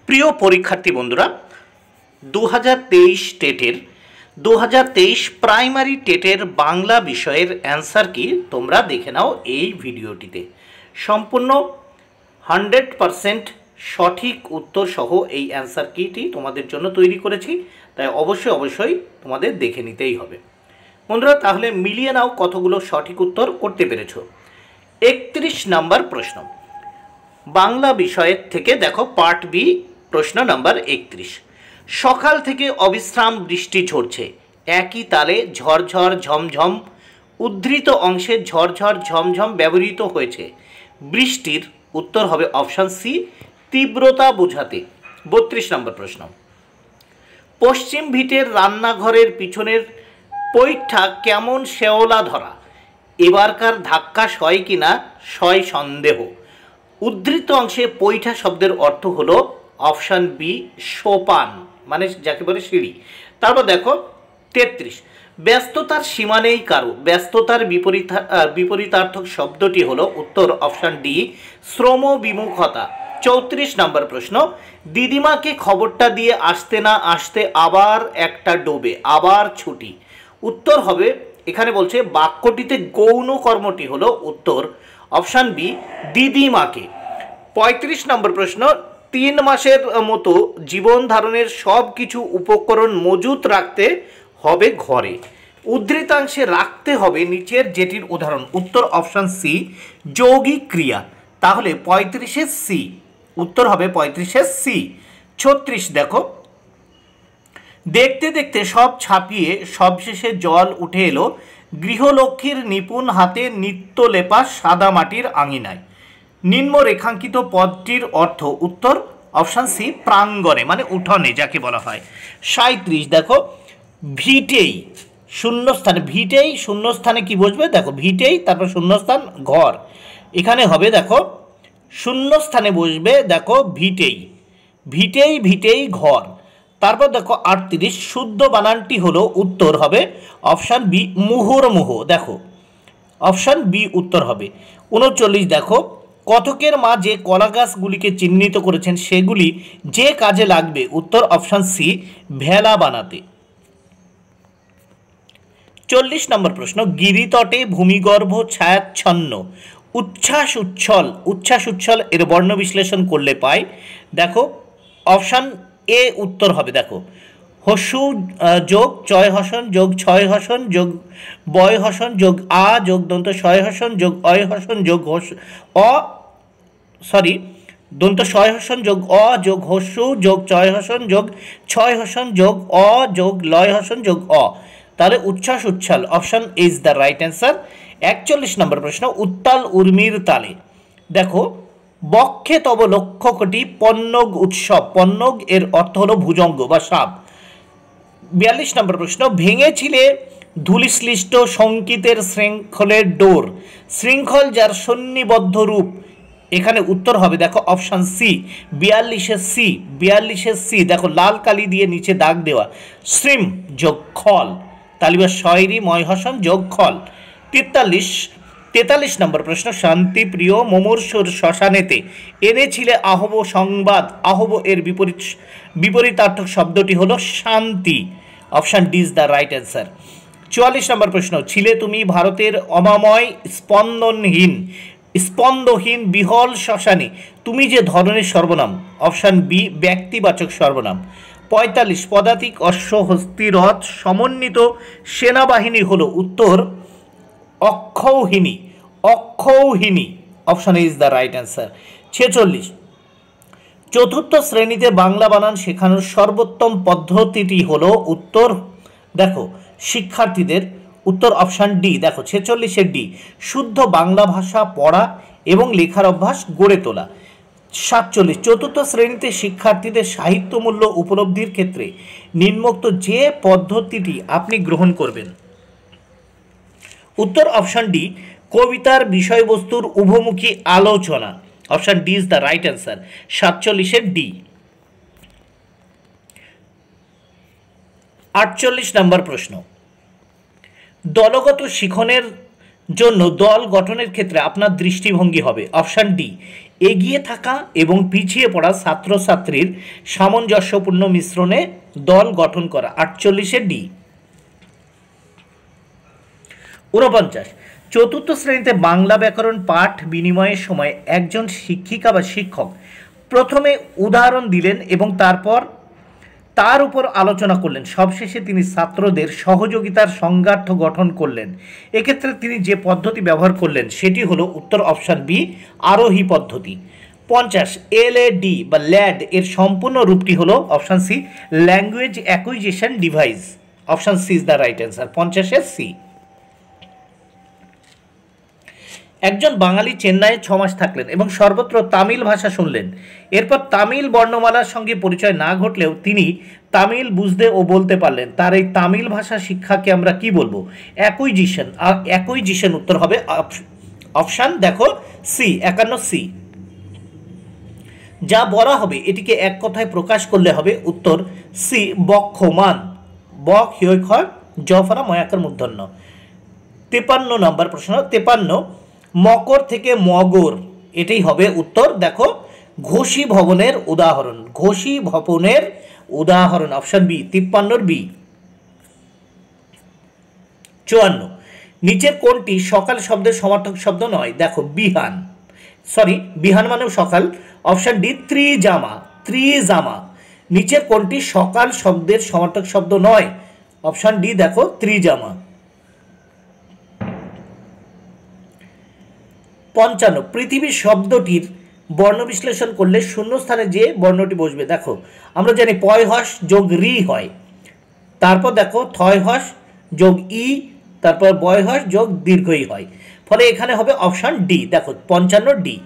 প্রিয় পরীক্ষার্থী বন্ধুরা, 2023 টেটের 2023 প্রাইমারি টেটের বাংলা বিষয়ের অ্যান্সার কি তোমরা দেখে নাও এই ভিডিওটিতে। সম্পূর্ণ 100% সঠিক উত্তর সহ এই অ্যান্সার কিটি তোমাদের জন্য তৈরি করেছি, তাই অবশ্যই তোমাদের দেখে নিতেই হবে। বন্ধুরা, তাহলে মিলিয়ে নাও কতগুলো সঠিক উত্তর করতে পেরেছো। 31 নম্বর প্রশ্ন বাংলা বিষয়ের থেকে দেখো, পার্ট বি, প্রশ্ন নাম্বার 31। সকাল থেকে অবিশ্রাম বৃষ্টি ঝরছে, একই তালে ঝরঝর ঝমঝম উদ্ধৃত অংশে ঝরঝর ঝমঝম ব্যবহৃত হয়েছে। বৃষ্টির উত্তর হবে অপশান সি, তীব্রতা বোঝাতে। 32 নম্বর প্রশ্ন পশ্চিম ভিটের রান্নাঘরের পিছনের পৈঠা কেমন শেওলা ধরা, এবারকার ধাক্কা সয় কিনা সয় সন্দেহ। উদ্ধৃত অংশে পৈঠা শব্দের অর্থ হলো অপশান বি, সোপান, মানে যাকে বলে সিঁড়ি। তারপর দেখো 33, ব্যস্ততার সীমা নেই কারো, ব্যস্ততার বিপরীতার্থক শব্দটি হলো উত্তর অপশান ডি, শ্রম বিমুখতা। 34 নম্বর প্রশ্ন দিদিমাকে খবরটা দিয়ে আসতে না আসতে আবার একটা ডোবে, আবার ছুটি। উত্তর হবে, এখানে বলছে বাক্যটিতে গৌণ কর্মটি হলো উত্তর অপশান বি, দিদিমাকে। 35 নম্বর প্রশ্ন 3 মাসের মতো জীবন ধারণের সব কিছু উপকরণ মজুত রাখতে হবে ঘরে। উদ্ধৃতাংশে রাখতে হবে নিচের যেটির উদাহরণ। উত্তর অপশান সি, যৌগিক ক্রিয়া। তাহলে 35-এ সি, উত্তর হবে 35-এ সি। 36 দেখো, দেখতে দেখতে সব ছাপিয়ে সবশেষে জল উঠে এলো গৃহলক্ষ্মীর নিপুণ হাতে নিত্য লেপা সাদা মাটির আঙিনায়। নিম্ন রেখাঙ্কিত পদটির অর্থ উত্তর অপশান সি, প্রাঙ্গণে, মানে উঠোনে যাকে বলা হয়। 37 দেখো, ভিটেই শূন্যস্থানে, ভিটেই শূন্যস্থানে কি বসবে দেখো, ভিটেই তারপর শূন্যস্থান ঘর, এখানে হবে দেখো শূন্যস্থানে বসবে দেখো ভিটেই, ভিটেই ভিটেই ঘর। তারপর দেখো 38, শুদ্ধ বানানটি হলো উত্তর হবে অপশান বি, মুহুর্মুহু, দেখো অপশান বি উত্তর হবে। 39 দেখো, কতকের মা যে কলা গাছগুলিকে চিহ্নিত করেছেন সেগুলি যে কাজে লাগবে, উত্তর অপশান সি, ভেলা বানাতে। 40 নম্বর প্রশ্ন গিরিতটে ভূমিগর্ভ ছায়াচ্ছন্ন উচ্ছ্বাস উচ্ছল, উচ্ছ্বাস উচ্ছল এর বর্ণ বিশ্লেষণ করলে পাই, দেখো অপশান এ উত্তর হবে। দেখো হসু যোগ চয় হসন যোগ ছয় হসন যোগ বয় হসন যোগ আ যোগ দন্ত শয় হসন যোগ অয় হসন যোগ দন্ত শয় হসন যোগ অ যোগ হস্যু যোগ চয় হসন যোগ ছয় হসন যোগ অ যোগ লয় হসন যোগ অ। তাহলে উচ্ছ্বাস উচ্ছ্বাল option is the right answer. 41 নম্বর প্রশ্ন উত্তাল উর্মির তালে, দেখো বক্ষে তব লক্ষ কোটি পন্নগ উৎসব, পন্নগ এর অর্থ হলো ভুজঙ্গ বা সাপ। 42 নম্বর প্রশ্ন ভেঙেছিলে ধূলিশ্লিষ্ট সংকিতের শৃঙ্খলের ডোর, শৃঙ্খল যার সন্নিবদ্ধ রূপ, এখানে উত্তর হবে দেখো অপশান সি, 42-এ সি, 42-এ সি। দেখো লাল কালি দিয়ে নিচে দাগ দেওয়া, শ্রীম যোগ খল, তালিবা শয়রি ময় হসন যোগ খল। 43 নম্বর প্রশ্ন শান্তিপ্রিয় মুমূর্ষুর শ্মশানেতে এনেছিলে আহব সংবাদ, আহব এর বিপরীতার্থক শব্দটি হলো শান্তি, option D is the right answer. 44 নম্বর প্রশ্ন ছিলে তুমি ভারতের অমাময় স্পন্দহীন বিহল শ্মশানে, তুমি যে ধরনের সর্বনাম, অপশান বি, ব্যক্তিবাচক সর্বনাম। 45 পদাতিক অশ্ব হস্তি রথ সমন্বিত সেনাবাহিনী হলো উত্তর অক্ষৌহিনী, অক্ষৌহিনী, option is the right answer. 46 চতুর্থ শ্রেণীতে বাংলা বানান শেখানোর সর্বোত্তম পদ্ধতিটি হলো উত্তর দেখো শিক্ষার্থীদের, উত্তর অপশান ডি, দেখো 46-এর ডি, শুদ্ধ বাংলা ভাষা পড়া এবং লেখার অভ্যাস গড়ে তোলা। 47 চতুর্থ শ্রেণীতে শিক্ষার্থীদের সাহিত্য মূল্য উপলব্ধির ক্ষেত্রে নিম্নোক্ত যে পদ্ধতিটি আপনি গ্রহণ করবেন, উত্তর অপশান ডি, কবিতার বিষয়বস্তুর উভমুখী আলোচনা, option D is the right answer. 47-এর ডি। 48 নম্বর প্রশ্ন দলগত শিখনের জন্য দল গঠনের ক্ষেত্রে আপনার দৃষ্টিভঙ্গি হবে, অপশান ডি, এগিয়ে থাকা এবং পিছিয়ে পড়া ছাত্রছাত্রীর সামঞ্জস্যপূর্ণ মিশ্রণে দল গঠন করা, 48 ডি। 49, চতুর্থ শ্রেণীতে বাংলা ব্যাকরণ পাঠ বিনিময়ের সময় একজন শিক্ষিকা বা শিক্ষক প্রথমে উদাহরণ দিলেন এবং তারপর তার উপর আলোচনা করলেন, সবশেষে তিনি ছাত্রদের সহযোগিতার সংঘাট্য গঠন করলেন। এক্ষেত্রে তিনি যে পদ্ধতি ব্যবহার করলেন সেটি হলো উত্তর অপশান বি, আরোহী পদ্ধতি। 50, LAD বা ল্যাড এর সম্পূর্ণ রূপটি হলো option C, language acquisition device. Option C is the right answer, 50-এর সি। একজন বাঙালি চেন্নাইয়ে 6 মাস থাকলেন এবং সর্বত্র তামিল ভাষা শুনলেন। এরপর তামিল বর্ণমালার সঙ্গে পরিচয় না ঘটলেও তিনি তামিল বুঝতে ও বলতে পারলেন। তার এই তামিল ভাষা শিক্ষাকে আমরা কি বলবো? অ্যাকুইজিশন। আর অ্যাকুইজিশন উত্তর হবে অপশান দেখো সি, 51 সি। যা বলা হবে এটিকে এক কথায় প্রকাশ করলে হবে উত্তর সি, বক্ষমান। বক হিয় খ জফরা ময়াকার মূর্ধন্য। 53 নম্বর প্রশ্ন, 53, মকর থেকে মগর, এটাই হবে উত্তর। দেখো ঘোষী ভবনের উদাহরণ, ঘোষী ভবনের উদাহরণ অপশন বি, 53 বি। 54, নিচের কোনটি সকাল শব্দের সমার্থক শব্দ নয়? দেখো বিহান, সরি বিহান মানেও সকাল, অপশন ডি ত্রিজামা, ত্রিজামা। নিচের কোনটি সকাল শব্দের সমার্থক শব্দ নয়? অপশন ডি দেখো ত্রিজামা। 55, পৃথিবী শব্দটির বর্ণ বিশ্লেষণ করলে শূন্যস্থানে যে বর্ণটি বসবে, দেখো আমরা জানি পয় হস যোগ রি হয়, তারপর দেখো থয় হস যোগ ই, তারপর বয় হস যোগ দীর্ঘই হয়, ফলে এখানে হবে অপশান ডি। দেখো 55 ডি।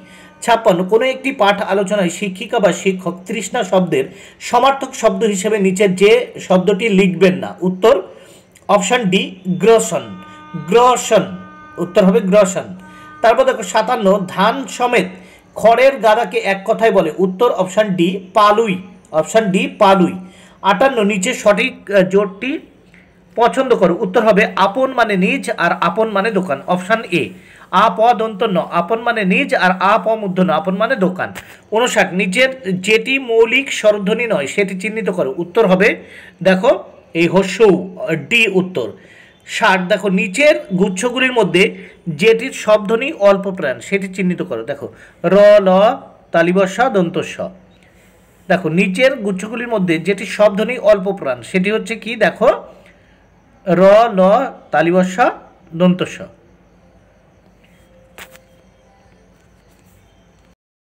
56, কোনো একটি পাঠ আলোচনায় শিক্ষিকা বা শিক্ষক তৃষ্ণা শব্দের সমার্থক শব্দ হিসেবে নিচের যে শব্দটি লিখবেন না? উত্তর অপশান ডি গ্রসন, গ্রসন, উত্তর হবে গ্রসন। তারপর দেখো 57, ধান সমেত খড়ের গাদাকে এক কথায় বলে? উত্তর অপশান ডি পালুই, অপশান ডি পালুই। 58, নিচে সঠিক জোটটি পছন্দ করো, উত্তর হবে আপন মানে নিজ আর আপন মানে দোকান, অপশান এ। আ প দন্ত ন, আপন মানে নিজ আর আ প মূর্ধন্য, আপন মানে দোকান। 59, নিচের যেটি মৌলিক স্বরধ্বনি নয় সেটি চিহ্নিত করো, উত্তর হবে দেখো এই হস্যৌ, ডি উত্তর। 60, দেখো নিচের গুচ্ছগুলির মধ্যে যেটির শব্দধ্বনি অল্প প্রাণ সেটি চিহ্নিত করো, দেখো র ল তালিবস্য দন্তস্য। দেখো নিচের গুচ্ছগুলির মধ্যে যেটি শব্দধ্বনি অল্প প্রাণ সেটি হচ্ছে কি? দেখো র ল তালিবস্য দন্তস্য।